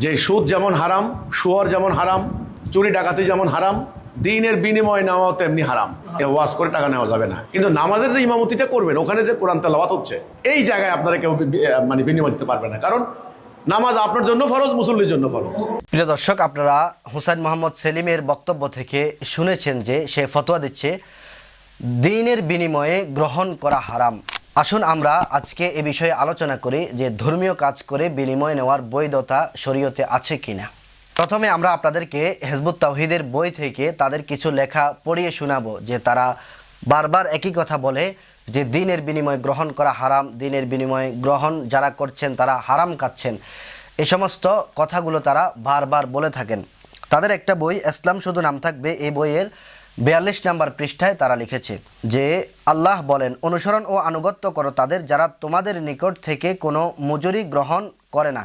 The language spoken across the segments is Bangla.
যে সুদ যেমন হারাম, শুয়োর যেমন হারাম, চুরি ডাকাতি যেমন হারাম, দিনের বিনিময় নেওয়া তেমনি হারাম। ওয়াজ করে টাকা নেওয়া যাবে না, কিন্তু নামাজের যে ইমামতিটা করবেন ওখানে যে কোরআন তেলাওয়াত হচ্ছে এই জায়গায় আপনারা কেউ মানে বিনিময় দিতে পারবে না, কারণ নামাজ আপনার জন্য ফরজ, মুসল্লির জন্য ফরজ। প্রিয় দর্শক, আপনারা হুসাইন মোহাম্মদ সেলিমের বক্তব্য থেকে শুনেছেন যে সে ফতোয়া দিচ্ছে দিনের বিনিময়ে গ্রহণ করা হারাম। আসুন আমরা আজকে এ বিষয়ে আলোচনা করি যে ধর্মীয় কাজ করে বিনিময় নেওয়ার বৈধতা শরীয়তে আছে কিনা। প্রথমে আমরা আপনাদেরকে হিজবুত তাওহীদের বই থেকে তাদের কিছু লেখা পড়িয়ে শোনাবো যে তারা বারবার একই কথা বলে যে দিনের বিনিময়ে গ্রহণ করা হারাম, দিনের বিনিময়ে গ্রহণ যারা করছেন তারা হারাম খাচ্ছেন। এই সমস্ত কথাগুলো তারা বারবার বলে থাকেন। তাদের একটা বই ইসলাম শুধু নাম থাকবে, এই বইয়ের 42 নম্বর পৃষ্ঠায় তারা লিখেছে যে আল্লাহ বলেন, অনুসরণ ও আনুগত্য করো তাদের যারা তোমাদের নিকট থেকে কোনো মজুরি গ্রহণ করে না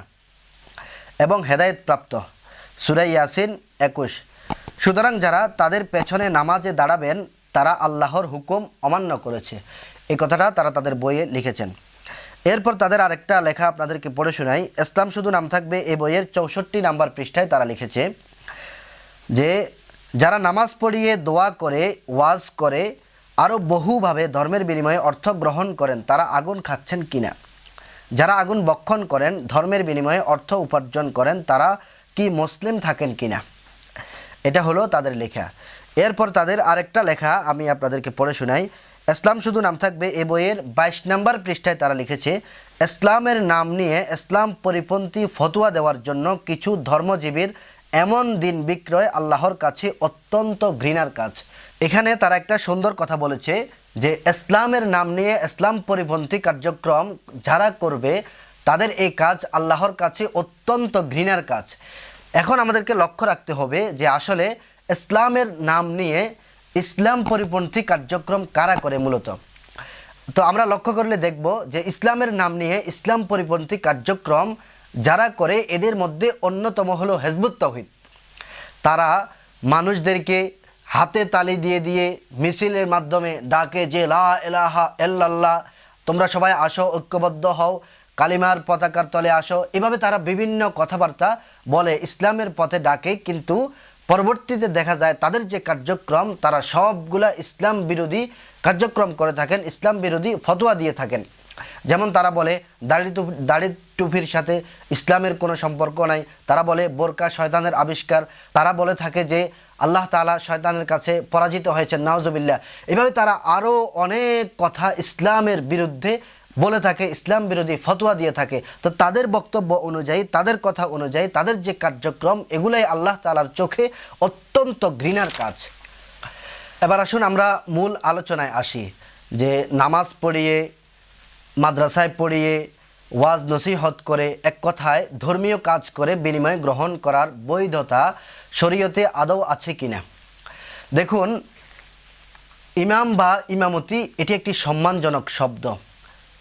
এবং হেদায়েত প্রাপ্ত। সূরা ইয়াসিন 21। সুতরাং যারা তাদের পেছনে নামাজে দাঁড়াবেন তারা আল্লাহর হুকুম অমান্য করেছে। এই কথাটা তারা তাদের বইয়ে লিখেছেন। এরপর তাদের আরেকটা লেখা আপনাদেরকে পড়ে শোনাই। ইসলাম শুধু নাম থাকবে এই বইয়ের 64 নম্বর পৃষ্ঠায় তারা লিখেছে যে যারা নামাজ পড়িয়ে দোয়া করে, ওয়াজ করে, আরও বহুভাবে ধর্মের বিনিময়ে অর্থ গ্রহণ করেন তারা আগুন খাচ্ছেন কিনা। যারা আগুন বক্ষণ করেন, ধর্মের বিনিময়ে অর্থ উপার্জন করেন তারা কি মুসলিম থাকেন কিনা। এটা হলো তাদের লেখা। এরপর তাদের আরেকটা লেখা আমি আপনাদেরকে পড়ে শোনাই। ইসলাম শুধু নাম থাকবে এ বইয়ের 22 নম্বর পৃষ্ঠায় তারা লিখেছে ইসলামের নাম নিয়ে ইসলাম পরিপন্থী ফতোয়া দেওয়ার জন্য কিছু ধর্মজীবীর এমন দিন বিক্রয় আল্লাহর কাছে অত্যন্ত ঘৃণার কাজ। এখানে তারা একটা সুন্দর কথা বলেছে যে ইসলামের নাম নিয়ে ইসলাম পরিপন্থী কার্যক্রম যারা করবে তাদের এই কাজ আল্লাহর কাছে অত্যন্ত ঘৃণার কাজ। এখন আমাদেরকে লক্ষ্য রাখতে হবে যে আসলে ইসলামের নাম নিয়ে ইসলাম পরিপন্থী কার্যক্রম কারা করে মূলত। তো আমরা লক্ষ্য করলে দেখব যে ইসলামের নাম নিয়ে ইসলাম পরিপন্থী কার্যক্রম যারা করে এদের মধ্যে অন্যতম হলো হিজবুত তাওহীদ। তারা মানুষদেরকে হাতে তালি দিয়ে দিয়ে মিছিলের মাধ্যমে ডাকে যে লা ইলাহা ইল্লাল্লাহ, তোমরা সবাই আসো, ঐক্যবদ্ধ হও, কালিমার পতাকার তলে আসো। এভাবে তারা বিভিন্ন কথাবার্তা বলে ইসলামের পথে ডাকে, কিন্তু পরবর্তীতে দেখা যায় তাদের যে কার্যক্রম তারা সবগুলা ইসলাম বিরোধী কার্যক্রম করে থাকেন, ইসলাম বিরোধী ফতোয়া দিয়ে থাকেন। যেমন তারা বলে দাড়ি টুপির সাথে ইসলামের কোনো সম্পর্ক নাই। তারা বলে বোরকা শয়তানের আবিষ্কার। তারা বলে থাকে যে আল্লাহ তাআলা শয়তানের কাছে পরাজিত হয়েছেন, নাউজুবিল্লাহ। এভাবে তারা আরও অনেক কথা ইসলামের বিরুদ্ধে বলে থাকে, ইসলাম বিরোধী ফতোয়া দিয়ে থাকে। তো তাদের বক্তব্য অনুযায়ী, তাদের কথা অনুযায়ী তাদের যে কার্যক্রম এগুলাই আল্লাহ তাআলার চোখে অত্যন্ত ঘৃণার কাজ। এবার আসুন আমরা মূল আলোচনায় আসি যে নামাজ পড়িয়ে, মাদ্রাসায় পড়িয়ে, ওয়াজ নসিহত করে, এক কথায় ধর্মীয় কাজ করে বিনিময় গ্রহণ করার বৈধতা শরীয়তে আদৌ আছে কিনা। দেখুন, ইমাম বা ইমামতি এটি একটি সম্মানজনক শব্দ।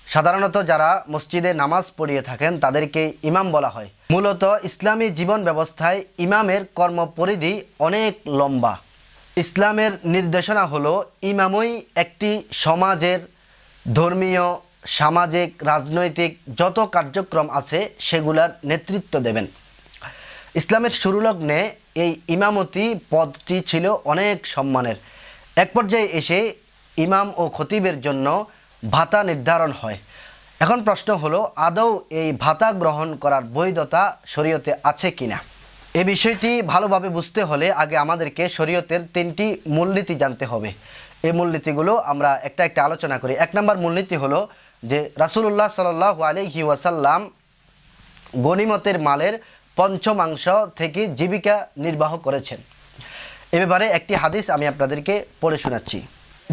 সাধারণত যারা মসজিদে নামাজ পড়িয়ে থাকেন তাদেরকে ইমাম বলা হয়। মূলত ইসলামী জীবন ব্যবস্থায় ইমামের কর্মপরিধি অনেক লম্বা। ইসলামের নির্দেশনা হলো ইমামই একটি সমাজের ধর্মীয়, সামাজিক, রাজনৈতিক যত কার্যক্রম আছে সেগুলার নেতৃত্ব দেবেন। ইসলামের শুরুলগ্নে এই ইমামতি পদটি ছিল অনেক সম্মানের। এক পর্যায়ে এসে ইমাম ও খতিবের জন্য ভাতা নির্ধারণ হয়। এখন প্রশ্ন হলো আদৌ এই ভাতা গ্রহণ করার বৈধতা শরীয়তে আছে কিনা। এই বিষয়টি ভালোভাবে বুঝতে হলে আগে আমাদেরকে শরীয়তের 3টি মূলনীতি জানতে হবে। এই মূলনীতিগুলো আমরা একটা একটা আলোচনা করি। 1 নম্বর মূলনীতি হলো যে রাসূলুল্লাহ সাল্লাল্লাহু আলাইহি ওয়াসাল্লাম গনিমতের মালের পঞ্চমাংশ থেকে জীবিকা নির্বাহ করেছেন। এ ব্যাপারে একটি হাদিস আমি আপনাদেরকে পড়ে শোনাচ্ছি।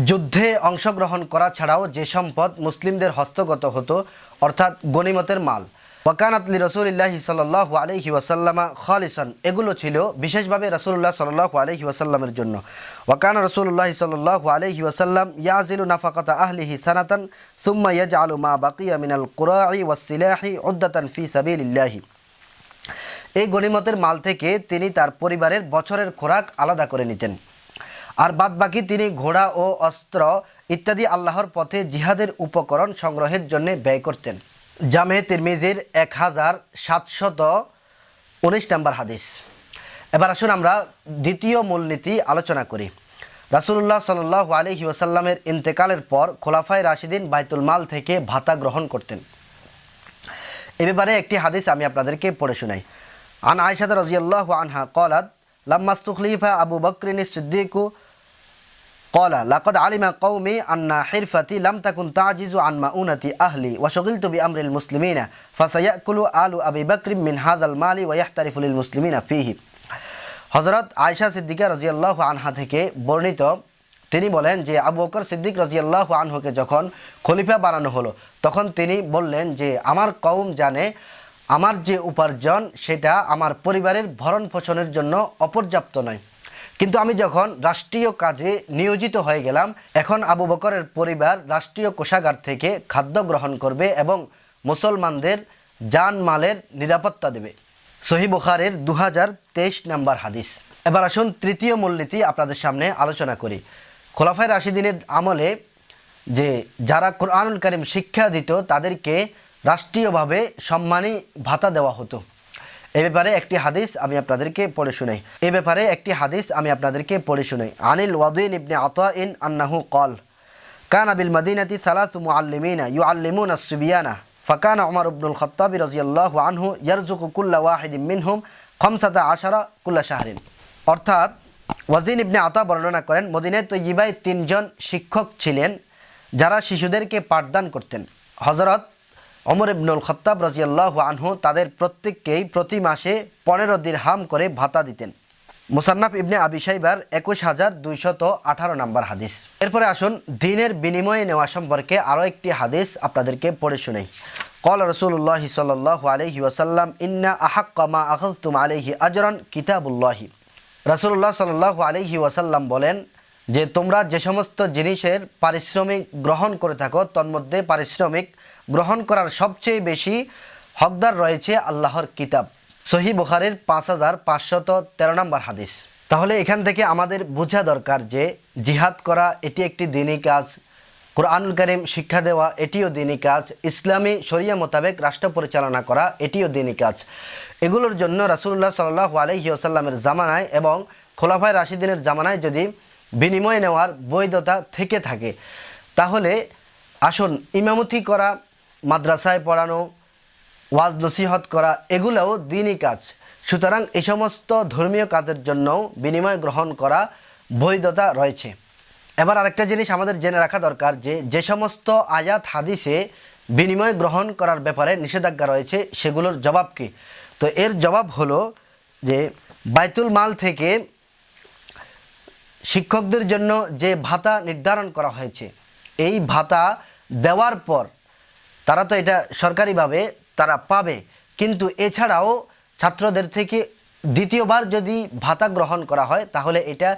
যুদ্ধে অংশগ্রহণ করা ছাড়াও যে সম্পদ মুসলিমদের হস্তগত হতো, অর্থাৎ গনিমতের মাল, ওয়াকানাত লি রাসূলিল্লাহি সাল্লাল্লাহু আলাইহি ওয়াসাল্লামা খালিসান, এগুলো ছিল বিশেষভাবে রাসূলুল্লাহ সাল্লাল্লাহু আলাইহি ওয়াসাল্লামের জন্য। ওয়াকানা রাসূলুল্লাহ সাল্লাল্লাহু আলাইহি ওয়াসাল্লাম ইয়াজিলু নাফাকাতা আহলিহি সানাতান সুম্মা ইয়াজআলু মা বাকিয়া মিনাল কুরাই ওয়াস সিলাহি উদ্দাতান ফি সাবিলিল্লাহি। এই গনিমতের মাল থেকে তিনি তার পরিবারের বছরের খোরাক আলাদা করে নিতেন, আর বাদবাকি তিনি ঘোড়া ও অস্ত্র ইত্যাদি আল্লাহর পথে জিহাদের উপকরণ সংগ্রহের জন্য ব্যয় করতেন। জামে তিরমিজির 1700 19 নম্বর হাদিস। এবার আসুন আমরা দ্বিতীয় মূলনীতি আলোচনা করি। রাসূলুল্লাহ সাল্লাল্লাহু আলাইহি ওয়াসাল্লামের ইন্তেকালের পর খোলাফায়ে রাশিদিন বাইতুল মাল থেকে ভাতা গ্রহণ করতেন। এ ব্যাপারে একটি হাদিস আমি আপনাদেরকে পড়ে শোনাই। আন আয়েশা রাদিয়াল্লাহু আনহা ক্বালাত লাম্মা ইসতুখলিফা আবু বকরিন সিদ্দিক ক্বালা লাকাদ আলিমা কওমি আন্না হিরফাতি লাম তাকুন তাজিজু আন মাউনাতি আহলি ওয়া শুগিলতু বিআমরিল মুসলিমিনা ফাসায়াকুলু আলু আবি বকর মিন হাযাল মালি ওয়া ইয়াহতারিফু লিল মুসলিমিনা ফীহি। হযরত আয়েশা সিদ্দিকা রাদিয়াল্লাহু আনহা থেকে বর্ণিত, তিনি বলেন যে আবু বকর সিদ্দিক রাদিয়াল্লাহু আনহুকে যখন খলিফা বানানো হলো তখন তিনি বললেন যে আমার কওম জানে আমার যে উপার্জন সেটা আমার পরিবারের ভরণ পোষণের জন্য অপর্যাপ্ত নয়, কিন্তু আমি যখন রাষ্ট্রীয় কাজে নিয়োজিত হয়ে গেলাম এখন আবু বকরের পরিবার রাষ্ট্রীয় কোষাগার থেকে খাদ্য গ্রহণ করবে এবং মুসলমানদের জানমালের নিরাপত্তা দেবে। সহিহ বুখারীর 2023 নম্বর হাদিস। এবার আসুন তৃতীয় মূলনীতি আপনাদের সামনে আলোচনা করি। খোলাফায়ে রাশিদিনের আমলে যে যারা কোরআনুল কারীম শিক্ষা দিত তাদেরকে রাষ্ট্রীয়ভাবে সম্মানী ভাতা দেওয়া হতো। এ ব্যাপারে একটি হাদিস আমি আপনাদেরকে পড়ে শোনাই। আনিল ওয়াদিন ইবনে আতাইন আন্নাহু ক্বাল কানা বিল মাদিনাতি সালাসু মুআল্লিমিনা ইউআল্লিমুনা আস-সিবিয়ানা ফাকানা উমর ইবনুল খাত্তাব রাদিয়াল্লাহু আনহু ইয়ারযুকু কুল্লা ওয়াহিদিন মিনহুম 15 কুল্লা শাহরিন। অর্থাৎ ওয়াজিন ইবনে আতা বর্ণনা করেন মদিনায় তৈয়্যিবায় 3 জন শিক্ষক ছিলেন যারা শিশুদেরকে পাঠদান করতেন। হযরত ওমর ইবনুল খাত্তাব রাদিয়াল্লাহু আনহু তাদের প্রত্যেককেই প্রতি মাসে 15 দিরহাম করে ভাতা দিতেন। মুসান্নাফ ইবনে আবি শাইবার 21218 নম্বর হাদিস। এরপরে আসুন দিনের বিনিময়ে নেওয়া সম্পর্কে আরও একটি হাদিস আপনাদেরকে পড়ে শোনাই। ক্বাল রাসূলুল্লাহ সাল্লাল্লাহু আলাইহি ওয়াসাল্লাম ইন্না আহাক্কা মা আখাযতুম আলাইহি আজরান কিতাবুল্লাহি। রাসূলুল্লাহ সাল্লাল্লাহু আলাইহি ওয়াসাল্লাম বলেন যে তোমরা যে সমস্ত জিনিসের পারিশ্রমিক গ্রহণ করে থাকো তন্মধ্যে পারিশ্রমিক গ্রহণ করার সবচেয়ে বেশি হকদার রয়েছে আল্লাহর কিতাব। সহিহ বুখারীর 5513 নম্বর হাদিস। তাহলে এখান থেকে আমাদের বোঝা দরকার যে জিহাদ করা এটি একটি দ্বীনি কাজ, কোরআনুল কারীম শিক্ষা দেওয়া এটিও দ্বীনি কাজ, ইসলামী শরিয়া মোতাবেক রাষ্ট্র পরিচালনা করা এটিও দ্বীনি কাজ। এগুলোর জন্য রাসূলুল্লাহ সাল্লাল্লাহু আলাইহি ওয়াসাল্লামের জামানায় এবং খোলাফায়ে রাশিদিনের জামানায় যদি বিনিময় নেওয়ার বৈধতা থেকে থাকে তাহলে আসুন ইমামতি করা, মাদ্রাসায় পড়ানো, ওয়াজ নসিহত করা এগুলোও দ্বীনি কাজ। সুতরাং এই সমস্ত ধর্মীয় কাজের জন্যও বিনিময় গ্রহণ করা বৈধতা রয়েছে। এবার আরেকটা জিনিস আমাদের জেনে রাখা দরকার যে যে সমস্ত আয়াত হাদিসে বিনিময় গ্রহণ করার ব্যাপারে নিষেধাজ্ঞা রয়েছে সেগুলোর জবাব কী? তো এর জবাব হলো যে বাইতুল মাল থেকে শিক্ষকদের জন্য যে ভাতা নির্ধারণ করা হয়েছে এই ভাতা দেওয়ার পর তারা তো এটা সরকারিভাবে তারা পাবে, কিন্তু এছাড়াও ছাত্রদের থেকে দ্বিতীয়বার যদি ভাতা গ্রহণ করা হয় তাহলে এটা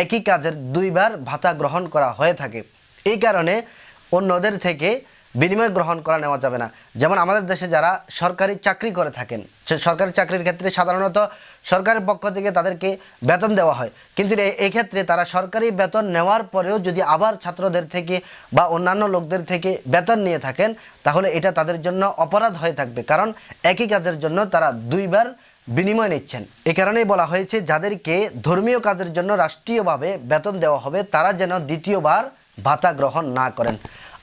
একই কাজের 2 বার ভাতা গ্রহণ করা হয়ে থাকে। এই কারণে অন্যদের থেকে বিনিময় গ্রহণ করা নেওয়া যাবে না। যেমন আমাদের দেশে যারা সরকারি চাকরি করে থাকেন, সরকারি চাকরির ক্ষেত্রে সাধারণত সরকারের পক্ষ থেকে তাদেরকে বেতন দেওয়া হয়, কিন্তু এই ক্ষেত্রে তারা সরকারি বেতন নেওয়ার পরেও যদি আবার ছাত্রদের থেকে বা অন্যান্য লোকদের থেকে বেতন নিয়ে থাকেন তাহলে এটা তাদের জন্য অপরাধ হয়ে থাকবে, কারণ একই কাজের জন্য তারা 2 বার বিনিময় নিচ্ছেন। এই কারণেই বলা হয়েছে যাদেরকে ধর্মীয় কাজের জন্য রাষ্ট্রীয়ভাবে বেতন দেওয়া হবে তারা যেন দ্বিতীয়বার ভাতা গ্রহণ না করেন।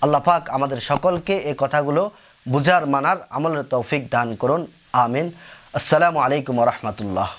আল্লাহ পাক আমাদের সকলকে এই কথাগুলো বুঝার মানার আমলের তৌফিক দান করুন। আমিন। আসসালামু আলাইকুম ওয়া রাহমাতুল্লাহ।